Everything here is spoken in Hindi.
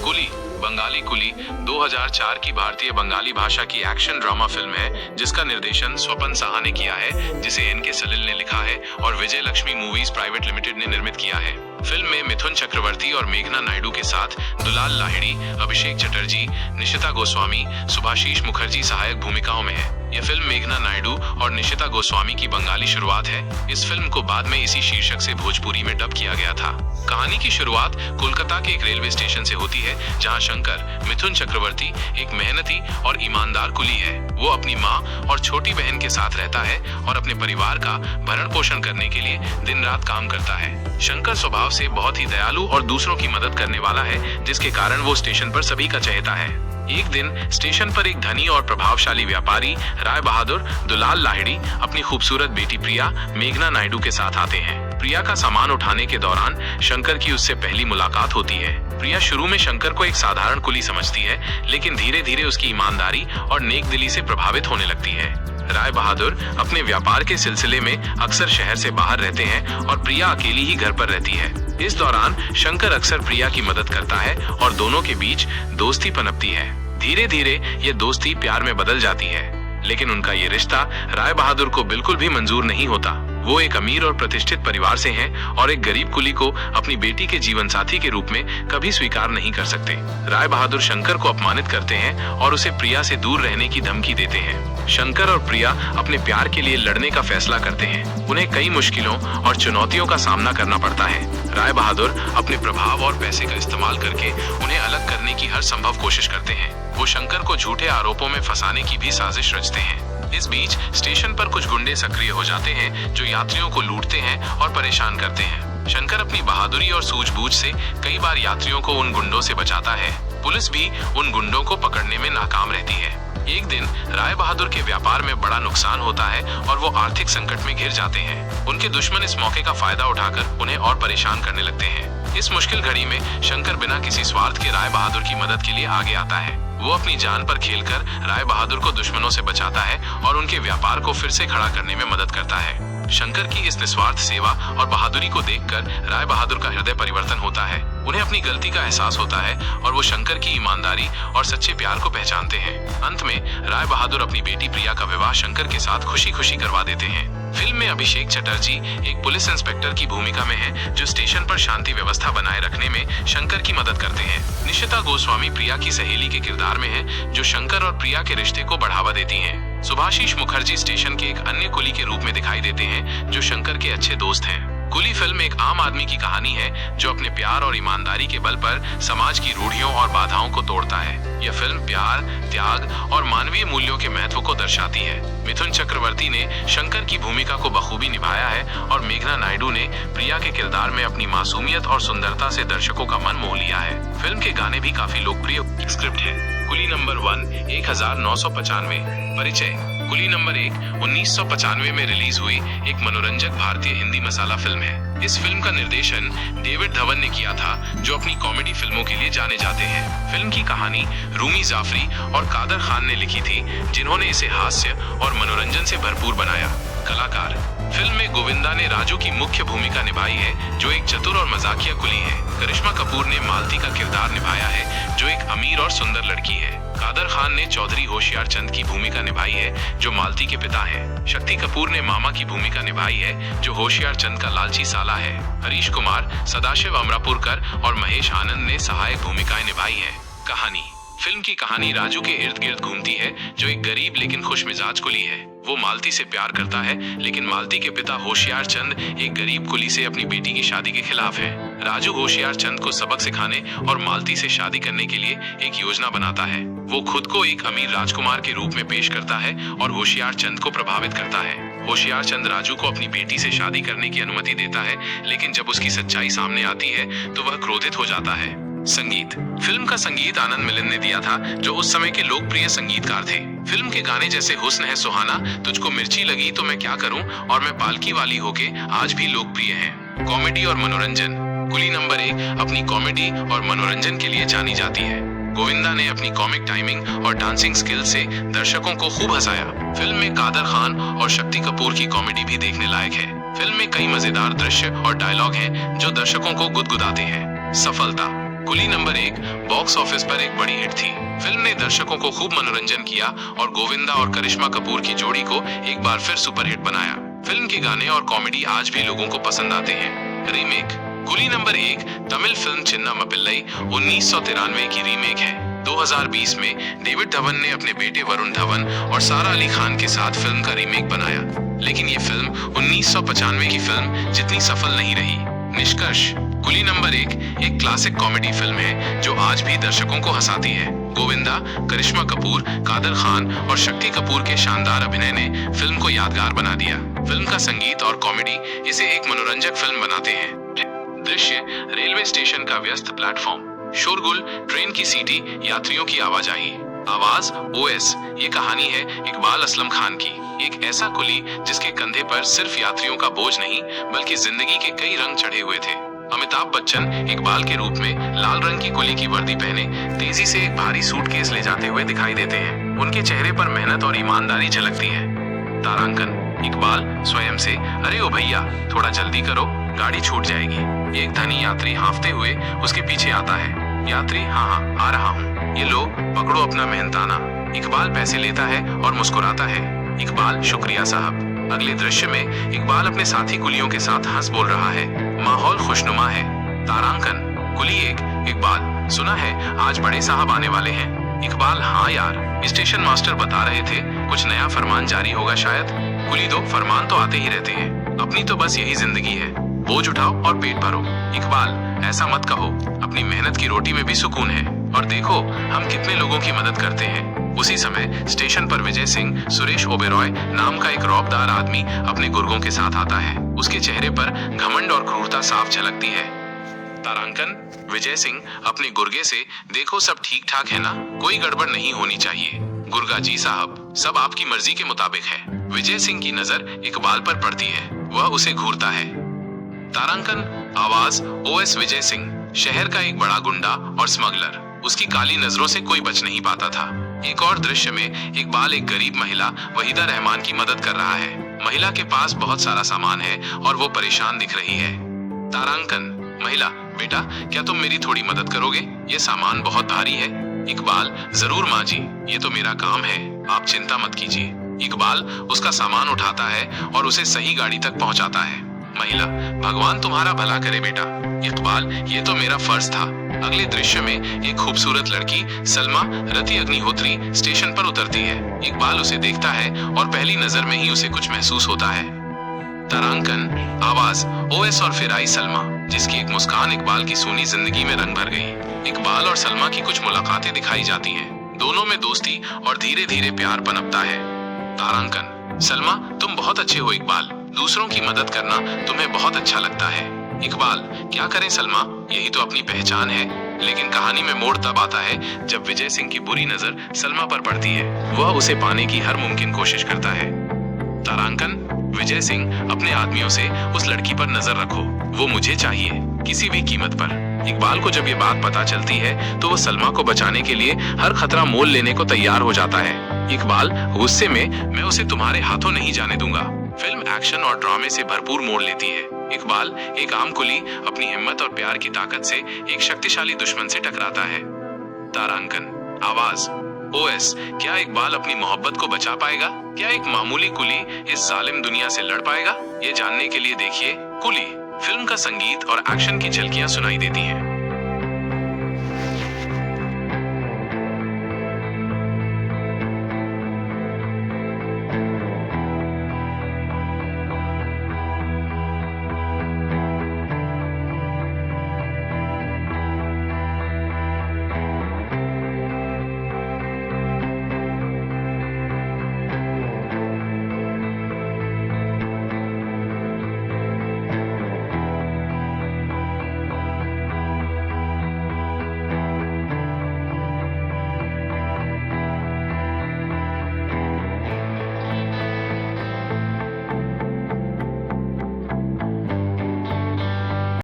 कुली बंगाली कुली 2004 की भारतीय बंगाली भाषा की एक्शन ड्रामा फिल्म है जिसका निर्देशन स्वपन साहा ने किया है, जिसे एन के सलिल ने लिखा है और विजय लक्ष्मी मूवीज प्राइवेट लिमिटेड ने निर्मित किया है। फिल्म में मिथुन चक्रवर्ती और मेघना नायडू के साथ दुलाल लाहिड़ी, अभिषेक चटर्जी, निशिता गोस्वामी, सुभाशीष मुखर्जी सहायक भूमिकाओं में है। यह फिल्म मेघना नायडू और निशिता गोस्वामी की बंगाली शुरुआत है। इस फिल्म को बाद में इसी शीर्षक से भोजपुरी में डब किया गया था। कहानी की शुरुआत कोलकाता के एक रेलवे स्टेशन से होती है, जहां शंकर मिथुन चक्रवर्ती एक मेहनती और ईमानदार कुली है। वो अपनी माँ और छोटी बहन के साथ रहता है और अपने परिवार का भरण पोषण करने के लिए दिन रात काम करता है। शंकर स्वभाव से बहुत ही दयालु और दूसरों की मदद करने वाला है, जिसके कारण वो स्टेशन पर सभी का चहेता है। एक दिन स्टेशन पर एक धनी और प्रभावशाली व्यापारी राय बहादुर दुलाल लाहिड़ी अपनी खूबसूरत बेटी प्रिया मेघना नायडू के साथ आते हैं। प्रिया का सामान उठाने के दौरान शंकर की उससे पहली मुलाकात होती है। प्रिया शुरू में शंकर को एक साधारण कुली समझती है, लेकिन धीरे धीरे उसकी ईमानदारी और नेकदिली से प्रभावित होने लगती है। राय बहादुर अपने व्यापार के सिलसिले में अक्सर शहर से बाहर रहते हैं और प्रिया अकेली ही घर पर रहती है। इस दौरान शंकर अक्सर प्रिया की मदद करता है और दोनों के बीच दोस्ती पनपती है। धीरे धीरे ये दोस्ती प्यार में बदल जाती है, लेकिन उनका ये रिश्ता राय बहादुर को बिल्कुल भी मंजूर नहीं होता। वो एक अमीर और प्रतिष्ठित परिवार से हैं और एक गरीब कुली को अपनी बेटी के जीवन साथी के रूप में कभी स्वीकार नहीं कर सकते। राय बहादुर शंकर को अपमानित करते हैं और उसे प्रिया से दूर रहने की धमकी देते हैं। शंकर और प्रिया अपने प्यार के लिए लड़ने का फैसला करते हैं। उन्हें कई मुश्किलों और चुनौतियों का सामना करना पड़ता है। राय बहादुर अपने प्रभाव और पैसे का इस्तेमाल करके उन्हें अलग करने की हर संभव कोशिश करते हैं। वो शंकर को झूठे आरोपों में फंसाने की भी साजिश रचते हैं। इस बीच स्टेशन पर कुछ गुंडे सक्रिय हो जाते हैं, जो यात्रियों को लूटते हैं और परेशान करते हैं। शंकर अपनी बहादुरी और सूझबूझ से कई बार यात्रियों को उन गुंडों से बचाता है। पुलिस भी उन गुंडों को पकड़ने में नाकाम रहती है। एक दिन राय बहादुर के व्यापार में बड़ा नुकसान होता है और वो आर्थिक संकट में घिर जाते हैं। उनके दुश्मन इस मौके का फायदा उठाकर उन्हें और परेशान करने लगते हैं। इस मुश्किल घड़ी में शंकर बिना किसी स्वार्थ के राय बहादुर की मदद के लिए आगे आता है। वो अपनी जान पर खेलकर राय बहादुर को दुश्मनों से बचाता है और उनके व्यापार को फिर से खड़ा करने में मदद करता है। शंकर की इस निस्वार्थ सेवा और बहादुरी को देखकर राय बहादुर का हृदय परिवर्तन होता है। उन्हें अपनी गलती का एहसास होता है और वो शंकर की ईमानदारी और सच्चे प्यार को पहचानते हैं। अंत में राय बहादुर अपनी बेटी प्रिया का विवाह शंकर के साथ खुशी खुशी करवा देते हैं। फिल्म में अभिषेक चटर्जी एक पुलिस इंस्पेक्टर की भूमिका में है, जो स्टेशन पर शांति व्यवस्था बनाए रखने में शंकर की मदद करते हैं। निशिता गोस्वामी प्रिया की सहेली के किरदार में है, जो शंकर और प्रिया के रिश्ते को बढ़ावा देती हैं। सुभाशीष मुखर्जी स्टेशन के एक अन्य कुली के रूप में दिखाई देते हैं, जो शंकर के अच्छे दोस्त हैं। कुली फिल्म एक आम आदमी की कहानी है, जो अपने प्यार और ईमानदारी के बल पर समाज की रूढ़ियों और बाधाओं को तोड़ता है। यह फिल्म प्यार, त्याग और मानवीय मूल्यों के महत्व को दर्शाती है। मिथुन चक्रवर्ती ने शंकर की भूमिका को बखूबी निभाया है और मेघना नायडू ने प्रिया के किरदार में अपनी मासूमियत और सुंदरता से दर्शकों का मन मोह लिया है। फिल्म के गाने भी काफी लोकप्रिय स्क्रिप्ट है। कुली नंबर 1 1995। परिचय। कुली नंबर 1 1995 में रिलीज हुई एक मनोरंजक भारतीय हिंदी मसाला फिल्म है। इस फिल्म का निर्देशन डेविड धवन ने किया था, जो अपनी कॉमेडी फिल्मों के लिए जाने जाते हैं। फिल्म की कहानी रूमी जाफरी और कादर खान ने लिखी थी, जिन्होंने इसे हास्य और मनोरंजन से भरपूर बनाया। कलाकार। फिल्म में गोविंदा ने राजू की मुख्य भूमिका निभाई है, जो एक चतुर और मजाकिया कुली है। करिश्मा कपूर ने मालती का किरदार निभाया है, जो एक अमीर और सुंदर लड़की है। कादर खान ने चौधरी होशियार चंद की भूमिका निभाई है, जो मालती के पिता हैं। शक्ति कपूर ने मामा की भूमिका निभाई है, जो होशियार चंद का लालची साला है। हरीश कुमार, सदाशिव अमरापुरकर और महेश आनंद ने सहायक भूमिकाएं निभाई है। कहानी। फिल्म की कहानी राजू के इर्द गिर्द घूमती है, जो एक गरीब लेकिन खुश मिजाज कुली है। वो मालती से प्यार करता है, लेकिन मालती के पिता होशियार चंद एक गरीब कुली से अपनी बेटी की शादी के खिलाफ है। राजू होशियार चंद को सबक सिखाने और मालती से शादी करने के लिए एक योजना बनाता है। वो खुद को एक अमीर राजकुमार के रूप में पेश करता है और होशियार चंद को प्रभावित करता है। होशियार चंद राजू को अपनी बेटी से शादी करने की अनुमति देता है, लेकिन जब उसकी सच्चाई सामने आती है तो वह क्रोधित हो जाता है। संगीत। फिल्म का संगीत आनंद मिलन ने दिया था, जो उस समय के लोकप्रिय संगीतकार थे। फिल्म के गाने जैसे हुस्न है सुहाना, तुझको मिर्ची लगी तो मैं क्या करूं और मैं पालकी वाली होके आज भी लोकप्रिय हैं। कॉमेडी और मनोरंजन। कुली नंबर 1 अपनी कॉमेडी और मनोरंजन के लिए जानी जाती है। गोविंदा ने अपनी कॉमिक टाइमिंग और डांसिंग स्किल से दर्शकों को खूब हंसाया। फिल्म में कादर खान और शक्ति कपूर की कॉमेडी भी देखने लायक है। फिल्म में कई मजेदार दृश्य और डायलॉग हैं, जो दर्शकों को गुदगुदाते हैं। सफलता। कुली नंबर 1 बॉक्स ऑफिस पर एक बड़ी हिट थी। फिल्म ने दर्शकों को खूब मनोरंजन किया और गोविंदा और करिश्मा कपूर की जोड़ी को एक बार फिर सुपरहिट बनाया। फिल्म के गाने और कॉमेडी आज भी लोगों को पसंद आते हैं। रीमेक कुली नंबर 1 तमिल फिल्म चिन्ना मपिल्लई 1993 की रीमेक है। 2020 में डेविड धवन ने अपने बेटे वरुण धवन और सारा अली खान के साथ फिल्म का रीमेक बनाया, लेकिन ये फिल्म 1995 की फिल्म जितनी सफल नहीं रही। निष्कर्ष कुली नंबर 1 एक क्लासिक कॉमेडी फिल्म है जो आज भी दर्शकों को हंसाती है। गोविंदा, करिश्मा कपूर, कादर खान और शक्ति कपूर के शानदार अभिनय ने फिल्म को यादगार बना दिया। फिल्म का संगीत और कॉमेडी इसे एक मनोरंजक फिल्म बनाते हैं। दृश्य रेलवे स्टेशन का व्यस्त प्लेटफॉर्म, शोरगुल, ट्रेन की सीटी, यात्रियों की आवाजाही। आवाज ओएस ये कहानी है इकबाल असलम खान की, एक ऐसा कुली जिसके कंधे पर सिर्फ यात्रियों का बोझ नहीं बल्कि जिंदगी के कई रंग चढ़े हुए थे। अमिताभ बच्चन इकबाल के रूप में लाल रंग की कुली की वर्दी पहने तेजी से एक भारी सूटकेस ले जाते हुए दिखाई देते हैं। उनके चेहरे पर मेहनत और ईमानदारी झलकती है। तारांकन इकबाल स्वयं से, अरे ओ भैया थोड़ा जल्दी करो, गाड़ी छूट जाएगी। एक धनी यात्री हाँफते हुए उसके पीछे आता है। यात्री हाँ हाँ आ रहा हूँ, ये लो पकड़ो अपना मेहनताना। इकबाल पैसे लेता है और मुस्कुराता है। इकबाल शुक्रिया साहब। अगले दृश्य में इकबाल अपने साथी कुलियों के साथ हंस बोल रहा है। माहौल खुशनुमा है। तारांकन कुली 1 इकबाल, सुना है आज बड़े साहब आने वाले हैं। इकबाल हाँ यार, स्टेशन मास्टर बता रहे थे कुछ नया फरमान जारी होगा शायद। कुली 2 फरमान तो आते ही रहते हैं, अपनी तो बस यही जिंदगी है, बोझ उठाओ और पेट भरो। इकबाल ऐसा मत कहो, अपनी मेहनत की रोटी में भी सुकून है, और देखो हम कितने लोगों की मदद करते हैं। उसी समय स्टेशन पर विजय सिंह सुरेश ओबेरॉय नाम का एक रौबदार आदमी अपने गुर्गों के साथ आता है। उसके चेहरे पर घमंड और क्रूरता साफ झलकती है। तारांकन विजय सिंह अपने गुर्गे से, देखो सब ठीक ठाक है ना, कोई गड़बड़ नहीं होनी चाहिए। गुर्गा जी साहब सब आपकी मर्जी के मुताबिक है। विजय सिंह की नजर इकबाल पर पड़ती है, वह उसे घूरता है। तारांकन आवाज ओएस विजय सिंह, शहर का एक बड़ा गुंडा और स्मगलर, उसकी काली नजरों से कोई बच नहीं पाता था। एक और दृश्य में इकबाल एक गरीब महिला वहीदा रहमान की मदद कर रहा है। महिला के पास बहुत सारा सामान है और वो परेशान दिख रही है। तारांकन महिला, बेटा क्या तुम मेरी थोड़ी मदद करोगे, ये सामान बहुत भारी है। इकबाल जरूर माँ जी, ये तो मेरा काम है, आप चिंता मत कीजिए। इकबाल उसका सामान उठाता है और उसे सही गाड़ी तक पहुंचाता है। महिला, भगवान तुम्हारा भला करे बेटा। इकबाल, ये तो मेरा फर्ज था। अगले दृश्य में एक खूबसूरत लड़की सलमा रति अग्निहोत्री स्टेशन पर उतरती है। इकबाल उसे देखता है और पहली नजर में ही उसे कुछ महसूस होता है। तारांकन आवाज ओएस और फिर आई सलमा, जिसकी एक मुस्कान इकबाल की सूनी जिंदगी में रंग भर गई। इकबाल और सलमा की कुछ मुलाकातें दिखाई जाती हैं। दोनों में दोस्ती और धीरे धीरे प्यार पनपता है। तारांकन सलमा, तुम बहुत अच्छे हो इकबाल, दूसरों की मदद करना तुम्हें बहुत अच्छा लगता है। इकबाल, क्या करें सलमा, यही तो अपनी पहचान है। लेकिन कहानी में मोड़ तब आता है जब विजय सिंह की बुरी नजर सलमा पर पड़ती है। वह उसे पाने की हर मुमकिन कोशिश करता है। तारांकन विजय सिंह, अपने आदमियों से उस लड़की पर नजर रखो, वो मुझे चाहिए किसी भी कीमत पर। इकबाल को जब ये बात पता चलती है तो वो सलमा को बचाने के लिए हर खतरा मोल लेने को तैयार हो जाता है। इकबाल गुस्से में, मैं उसे तुम्हारे हाथों नहीं जाने दूंगा। फिल्म एक्शन और ड्रामे से भरपूर मोड़ लेती है। इकबाल एक आम कुली अपनी हिम्मत और प्यार की ताकत से एक शक्तिशाली दुश्मन से टकराता है। तारांकन आवाज ओएस, क्या इकबाल अपनी मोहब्बत को बचा पाएगा? क्या एक मामूली कुली इस जालिम दुनिया से लड़ पाएगा? ये जानने के लिए देखिए कुली। फिल्म का संगीत और एक्शन की झलकियां सुनाई देती हैं।